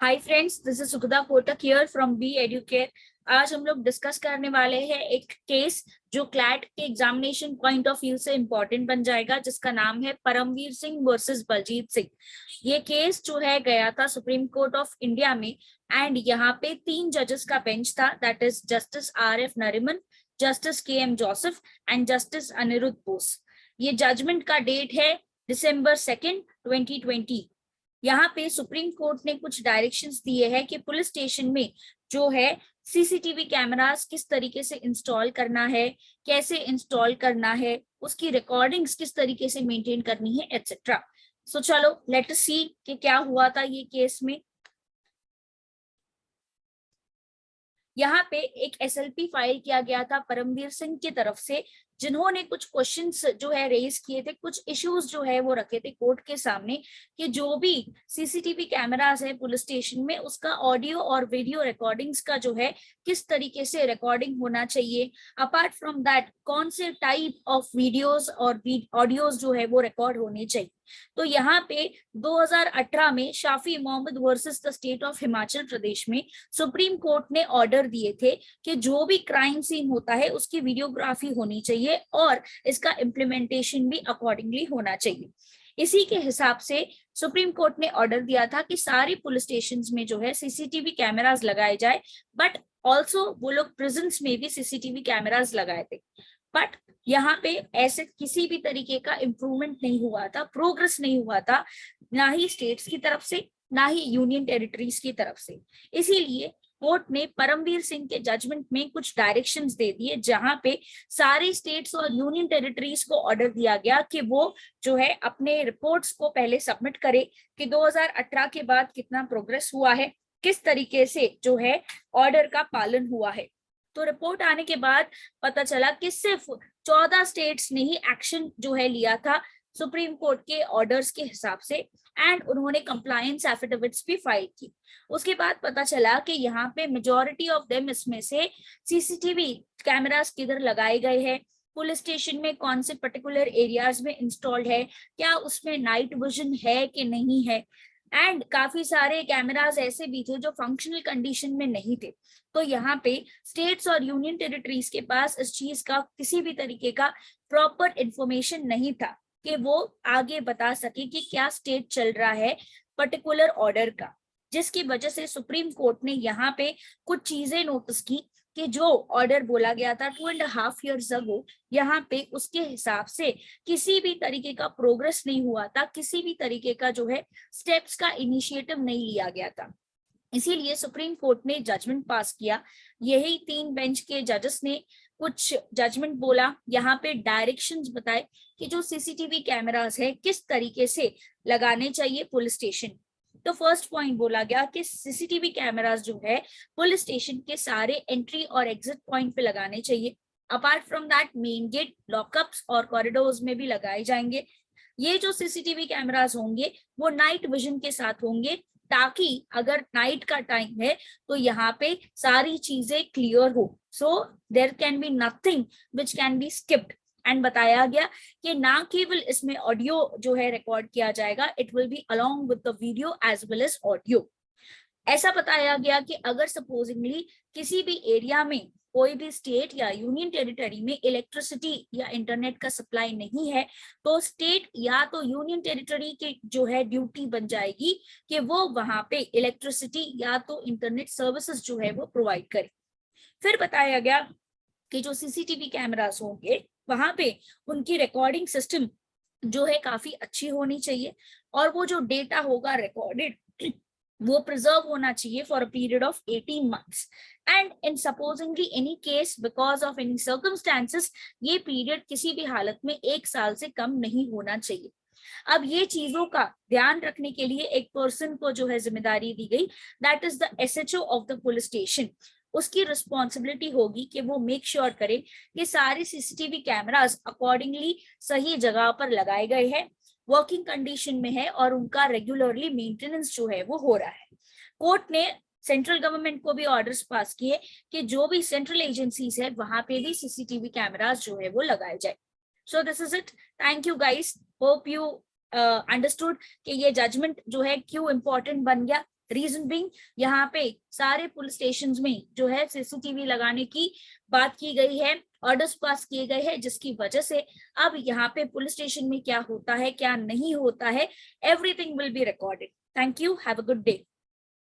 Hi friends, this is Sukhada Kotak here from B Educare. आज हम लोग डिस्कस करने वाले हैं एक केस जो क्लैट के एग्जामिनेशन पॉइंट ऑफ व्यू से इम्पोर्टेंट बन जाएगा, जिसका नाम है परमवीर सिंह वर्सेस बलजीत सिंह। ये केस जो है गया था सुप्रीम कोर्ट ऑफ इंडिया में, एंड यहाँ पे 3 जजेस का बेंच था, that is justice RF Nariman, justice KM Joseph and justice Aniruddha Bose. ये जजमेंट का डेट है December 2, 2020। यहाँ पे सुप्रीम कोर्ट ने कुछ डायरेक्शंस दिए हैं कि पुलिस स्टेशन में जो है CCTV कैमरास किस तरीके से इंस्टॉल करना है, कैसे इंस्टॉल करना है, उसकी रिकॉर्डिंग्स किस तरीके से मेंटेन करनी है, एटसेट्रा। सो चलो लेट अस सी कि क्या हुआ था ये केस में। यहाँ पे एक SLP फाइल किया गया था परमवीर सिंह की तरफ से, जिन्होंने कुछ क्वेश्चंस जो है रेज किए थे, कुछ इश्यूज जो है वो रखे थे कोर्ट के सामने कि जो भी CCTV कैमरास है पुलिस स्टेशन में, उसका ऑडियो और वीडियो रिकॉर्डिंग्स का जो है किस तरीके से रिकॉर्डिंग होना चाहिए। अपार्ट फ्रॉम दैट कौन से टाइप ऑफ वीडियोस और ऑडियोज जो है वो रिकॉर्ड होने चाहिए। तो यहाँ पे 2018 में Shafi Mohammad versus the state of Himachal Pradesh में सुप्रीम कोर्ट ने ऑर्डर दिए थे कि जो भी क्राइम सीन होता है उसकी वीडियोग्राफी होनी चाहिए और इसका इम्प्लीमेंटेशन भी अकॉर्डिंगली होना चाहिए। इसी के हिसाब से सुप्रीम कोर्ट ने ऑर्डर दिया था कि सारी पुलिस स्टेशन में जो है CCTV कैमरास लगाए जाए, बट ऑल्सो वो लोग प्रिजन्स में भी CCTV कैमरास लगाए थे। बट यहाँ पे ऐसे किसी भी तरीके का इम्प्रूवमेंट नहीं हुआ था, प्रोग्रेस नहीं हुआ था, ना ही स्टेट्स की तरफ से ना ही यूनियन टेरिटरीज की तरफ से। इसीलिए कोर्ट ने परमवीर सिंह के जजमेंट में कुछ डायरेक्शंस दे दिए, जहां पे सारे स्टेट्स और यूनियन टेरिटरीज को ऑर्डर दिया गया कि वो जो है अपने रिपोर्ट्स को पहले सबमिट करे कि 2018 के बाद कितना प्रोग्रेस हुआ है, किस तरीके से जो है ऑर्डर का पालन हुआ है। तो रिपोर्ट आने के बाद पता चला कि सिर्फ 14 स्टेट्स ने ही एक्शन जो है लिया था सुप्रीम कोर्ट के ऑर्डर्स के हिसाब से, एंड उन्होंने कंप्लायंस एफिडेविट्स भी फाइल की। उसके बाद पता चला कि यहाँ पे मेजॉरिटी ऑफ देम इसमें से CCTV कैमरास किधर लगाए गए हैं, पुलिस स्टेशन में कौन से पर्टिकुलर एरियाज में इंस्टॉल्ड है, क्या उसमें नाइट विजन है कि नहीं है, एंड काफी सारे कैमरास ऐसे भी थे जो फंक्शनल कंडीशन में नहीं थे। तो यहाँ पे स्टेट्स और यूनियन टेरिटरीज के पास इस चीज का किसी भी तरीके का प्रॉपर इंफॉर्मेशन नहीं था कि वो आगे बता सके कि क्या स्टेट चल रहा है पर्टिकुलर ऑर्डर का, जिसकी वजह से सुप्रीम कोर्ट ने यहाँ पे कुछ चीजें नोटिस की कि जो ऑर्डर बोला गया था 2.5 years अगो, यहाँ पे उसके हिसाब से किसी भी तरीके का प्रोग्रेस नहीं हुआ था, किसी भी तरीके का जो है स्टेप्स का इनिशिएटिव नहीं लिया गया था। इसीलिए सुप्रीम कोर्ट ने जजमेंट पास किया। यही 3 बेंच के जजेस ने कुछ जजमेंट बोला, यहाँ पे डायरेक्शंस बताए कि जो CCTV कैमरास है किस तरीके से लगाने चाहिए पुलिस स्टेशन। तो फर्स्ट पॉइंट बोला गया कि CCTV कैमरास जो है पुलिस स्टेशन के सारे एंट्री और एग्जिट पॉइंट पे लगाने चाहिए। Apart from that main gate, lockups और कॉरिडोर्स में भी लगाए जाएंगे। ये जो CCTV कैमरास होंगे वो नाइट विजन के साथ होंगे, ताकि अगर नाइट का टाइम है तो यहाँ पे सारी चीजें क्लियर हो, so there can be nothing which can be skipped. And बताया गया कि ना केवल इसमें ऑडियो जो है रिकॉर्ड किया जाएगा, it will be along with the video as well as audio. ऐसा बताया गया कि अगर सपोजिंगली किसी भी एरिया में कोई भी स्टेट या यूनियन टेरिटरी में इलेक्ट्रिसिटी या इंटरनेट का सप्लाई नहीं है, तो स्टेट या तो यूनियन टेरिटरी की जो है ड्यूटी बन जाएगी कि वो वहां पे इलेक्ट्रिसिटी या तो इंटरनेट सर्विसेज जो है वो प्रोवाइड करे। फिर बताया गया कि जो CCTV कैमरास होंगे वहां पे उनकी रिकॉर्डिंग सिस्टम जो है काफी अच्छी होनी चाहिए, और वो जो डेटा होगा रिकॉर्डेड वो प्रिजर्व होना चाहिए for a period of 18 months, and in supposedly any case because of any circumstances ये पीरियड किसी भी हालत में 1 साल से कम नहीं होना चाहिए। अब ये चीजों का ध्यान रखने के लिए एक पर्सन को जो है जिम्मेदारी दी गई, that is the SHO of the police station. उसकी रिस्पॉन्सिबिलिटी होगी कि वो मेक श्योर करे कि सारे CCTV कैमरास अकॉर्डिंगली सही जगह पर लगाए गए हैं, वर्किंग कंडीशन में है, और उनका रेगुलरली मेंटेनेंस जो है वो हो रहा है। कोर्ट ने सेंट्रल गवर्नमेंट को भी ऑर्डर्स पास किए कि जो भी सेंट्रल एजेंसीज है वहां पे भी CCTV कैमरास जो है वो लगाए जाए। So this is it, thank you guys, hope you understood कि ये जजमेंट जो है क्यों इंपॉर्टेंट बन गया। रीजन बिंग, यहाँ पे सारे पुलिस स्टेशन में जो है सीसीटीवी लगाने की बात की गई है, ऑर्डर्स पास किए गए हैं, जिसकी वजह से अब यहाँ पे पुलिस स्टेशन में क्या होता है क्या नहीं होता है, everything will be recorded. Thank you, have a good day.